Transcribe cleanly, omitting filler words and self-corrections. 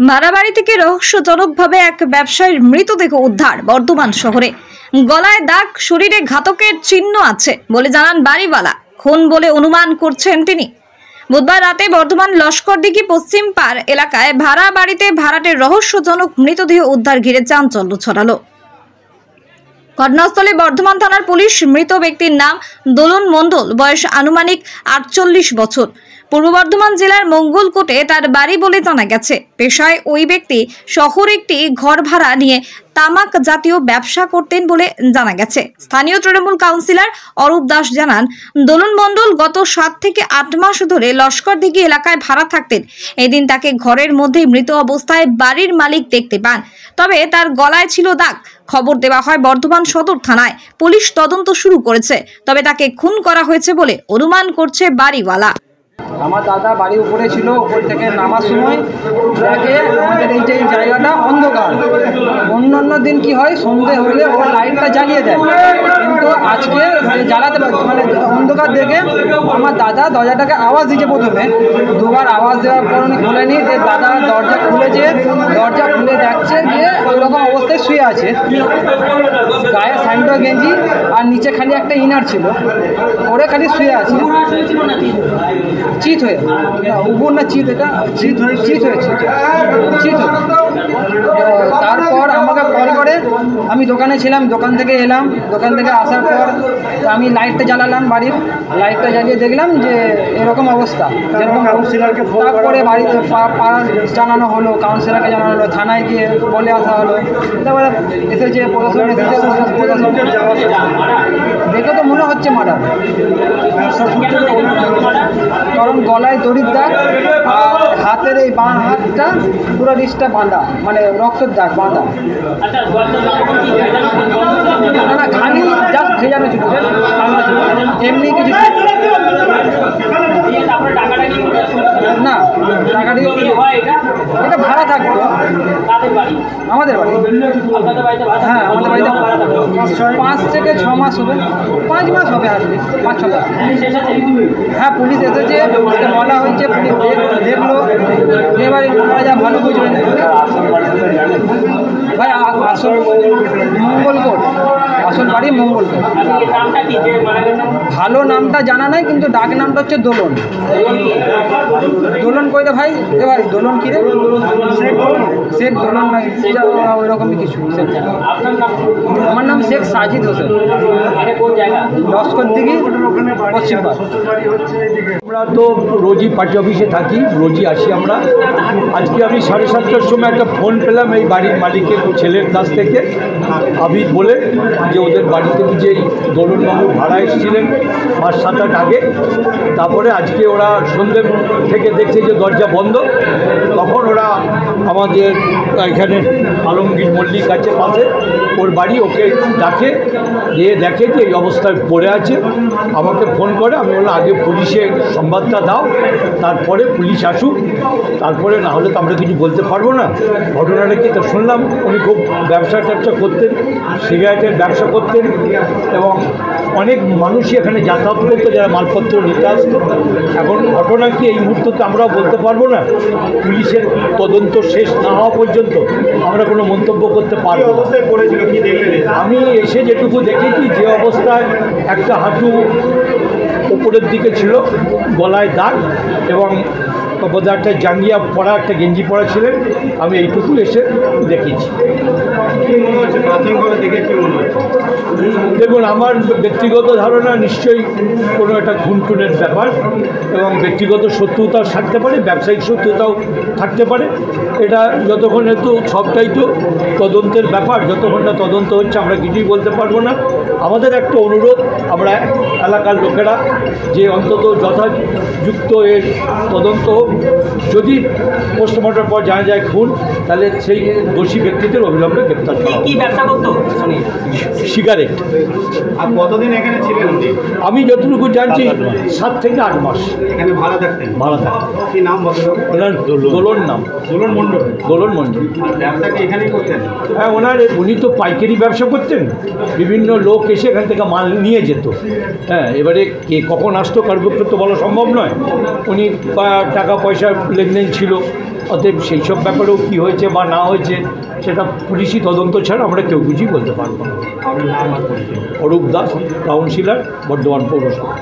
মারাবাড়ি থেকে রহস্যজনকভাবে এক ব্যবসায়ীর মৃতদেহ উদ্ধার বর্ধমান শহরে। গলায় দাগ, শরীরে ঘাতকের চিহ্ন আছে বলে জানান বাড়িওয়ালা। খুন বলে অনুমান করছেন তিনি। বুধবার রাতে বর্ধমান লস্করদিঘি পশ্চিম পাড় এলাকায় ভাড়া বাড়িতে ভাড়াটের রহস্যজনক মৃতদেহ উদ্ধার ঘিরে চাঞ্চল্য ছড়ালো। ঘটনাস্থলে বর্ধমান থানার পুলিশ। মৃত ব্যক্তির নাম দোলন মণ্ডল, বয়স আনুমানিক 48 বছর। পূর্ব বর্ধমান জেলার মঙ্গলকোটে তার বাড়ি বলে জানা গেছে। পেশায় ওই ব্যক্তি শহরে একটি ঘর ভাড়া নিয়ে তামাক জাতীয় ব্যবসা করতেন বলে জানা গেছে। স্থানীয় তৃণমূল কাউন্সিলর অরূপ দাস জানান, দোলন মণ্ডল গত 7 থেকে 8 মাস ধরে লস্করদিঘি এলাকায় ভাড়া থাকতেন। এদিন তাকে ঘরের মধ্যে মৃত অবস্থায় বাড়ির মালিক দেখতে পান, তবে তার গলায় ছিল দাগ। খবর দেওয়া হয় বর্ধমান সদর থানায়। পুলিশ তদন্ত শুরু করেছে, তবে তাকে খুন করা হয়েছে বলে অনুমান করছে বাড়িওয়ালা। আমার দাদা বাড়ি উপরে ছিল, উপর থেকে নামার সময় দেখে আমাদের এই যে জায়গাটা অন্ধকার। অন্য দিন কি হয়, সন্ধে হলে ও লাইটটা জ্বালিয়ে দেয়, কিন্তু আজকে জ্বালাতে পারছে মানে অন্ধকার দেখে আমার দাদা দরজাটাকে আওয়াজ দিয়েছে। প্রথমে দুবার আওয়াজ দেওয়ার পর উনি খোলেনি, যে দাদা দরজা খুলেছে। দরজা খুলে দেখছে যে ওইরকম অবস্থায় শুয়ে আছে, গায়ে স্যান্ডো গেঞ্জি আর নিচে খালি একটা ইনার ছিল, ওরে খালি শুয়ে আছে চিত হয়ে। উপর না চিত, এটা চিত হয়েছে। তারপর আমাকে কল করে, আমি দোকানে ছিলাম, দোকান থেকে এলাম। দোকান থেকে আসার পর আমি লাইটটা জ্বালালাম, বাড়ির লাইটটা জ্বালিয়ে দেখলাম যে এরকম অবস্থা। যেরকম কাউন্সিলরকে তারপরে বাড়িতে পাড়ার জানানো হলো, কাউন্সিলরকে জানানো হলো, থানায় গিয়ে বলে আসা হলো। তারপরে এসেছে প্রশাসন, দেখে তো মনে হচ্ছে মার্ডার, কারণ গলায় দড়ির দাগ আর হাতের এই বাঁ হাতটা পুরো রিস্টটা বাঁধা, মানে রক্তের দাগ বাঁধা। না খালি জাস্ট ভেজানো ছিল, এমনি কিছু না। টাকাটি এটা ভাড়া থাকতো আমাদের বাড়ি। হ্যাঁ, আমাদের বাড়িতে 5 থেকে 6 মাস হবে, 5 মাস হবে, আসবে 5-6 মাস। হ্যাঁ, পুলিশ এসেছে, বলা হয়েছে, পুলিশ দেখলো। এবারে যা ভালো বুঝবেন ভাই, আসল মঙ্গলকোট, আসল বাড়ি মঙ্গলকোট। ভালো নামটা জানা নাই, কিন্তু ডাক নামটা হচ্ছে দোলন। দোলন কইতে ভাই, এ ভাই দোলন কি রে? শেখ দোলন না ওই রকমই কিছু। আমার নাম শেখ সাজিদ হোসেন, লস্করদিঘি পশ্চিম পাড়। আমরা তো রোজই পার্টি অফিসে থাকি, রোজই আসি আমরা। আজকে আমি 7:30টার সময় একটা ফোন পেলাম এই বাড়ির মালিকের ছেলের কাছ থেকে, আবির বলে, যে ওদের বাড়িতে যে দোলনবাবু ভাড়া এসেছিলেন 5-7 আগে। তারপরে আজকে ওরা সন্ধ্যে থেকে দেখছে যে দরজা বন্ধ। তখন ওরা আমাদের এখানে আলমগীর মল্লিক আছে পাশে, ওর বাড়ি, ওকে ডাকে, গিয়ে দেখে যে এই অবস্থায় পড়ে আছে। আমাকে ফোন করে, আমি বললাম আগে পুলিশে সংবাদটা দাও, তারপরে পুলিশ আসুক, তারপরে না হলে তো আমরা কিছু বলতে পারবো না। ঘটনাটা কি তো শুনলাম, উনি খুব ব্যবসা করতেন, সিগারেটের ব্যবসা করতেন, এবং অনেক মানুষই এখানে যাতায়াত করতো যারা মালপত্র নিতে আসতো। এখন ঘটনা কি এই মুহূর্তে তো আমরাও বলতে পারবো না, পুলিশের তদন্ত শেষ না হওয়া পর্যন্ত আমরা কোনো মন্তব্য করতে পারবো না। আমি এসে যেটুকু দেখেছি, যে অবস্থায় একটা হাঁটু উপরের দিকে ছিল, গলায় দাগ, এবং বোধহয় একটা জাঙ্গিয়া পরা, একটা গেঞ্জি পরা ছিলেন। আমি এইটুকু এসে দেখেছি। দেখুন, আমার ব্যক্তিগত ধারণা নিশ্চয়ই কোনো একটা খুনটুনের ব্যাপার, এবং ব্যক্তিগত শত্রুতাও থাকতে পারে, ব্যবসায়িক শত্রুতাও থাকতে পারে। এটা যতক্ষণ তো সবটাই তো তদন্তের ব্যাপার, যতক্ষণ না তদন্ত হচ্ছে আমরা কিছুই বলতে পারবো না। আমাদের একটা অনুরোধ, আমরা এলাকার লোকেরা, যে অন্তত যথাযুক্ত এর তদন্ত হোক। যদি পোস্টমর্টমের পর জানা যায় খুন, তাহলে সেই দোষী ব্যক্তিদের অবিলম্বে গ্রেপ্তার করা। কি ব্যবসা করতো? সিগারেট। আর কতদিন এখানে ছিলেন? আমি যতটুকু জানছি 7 থেকে 8 মাস এখানে ভাড়া থাকতেন। কি নাম বলেন? ওনার দোলন নাম, দোলন মণ্ডল। দোলন মণ্ডল। ব্যবসা কি এখানেই করতেন? হ্যাঁ, উনি তো পাইকারি ব্যবসা করতেন, বিভিন্ন লোক এসে এখান থেকে মাল নিয়ে যেত। হ্যাঁ, এবারে কে কখন আসতো কার পক্ষে তো বলা সম্ভব নয়। উনি টাকা পয়সার লেনদেন ছিল, অতএব সেই সব ব্যাপারেও কী হয়েছে বা না হয়েছে সেটা পুলিশি তদন্ত ছাড়া আমরা কেউ কিছুই বলতে পারবো না। আপনার নাম আর পরিচয়? অরূপ দাস, কাউন্সিলর, বর্ধমান পৌরসভা।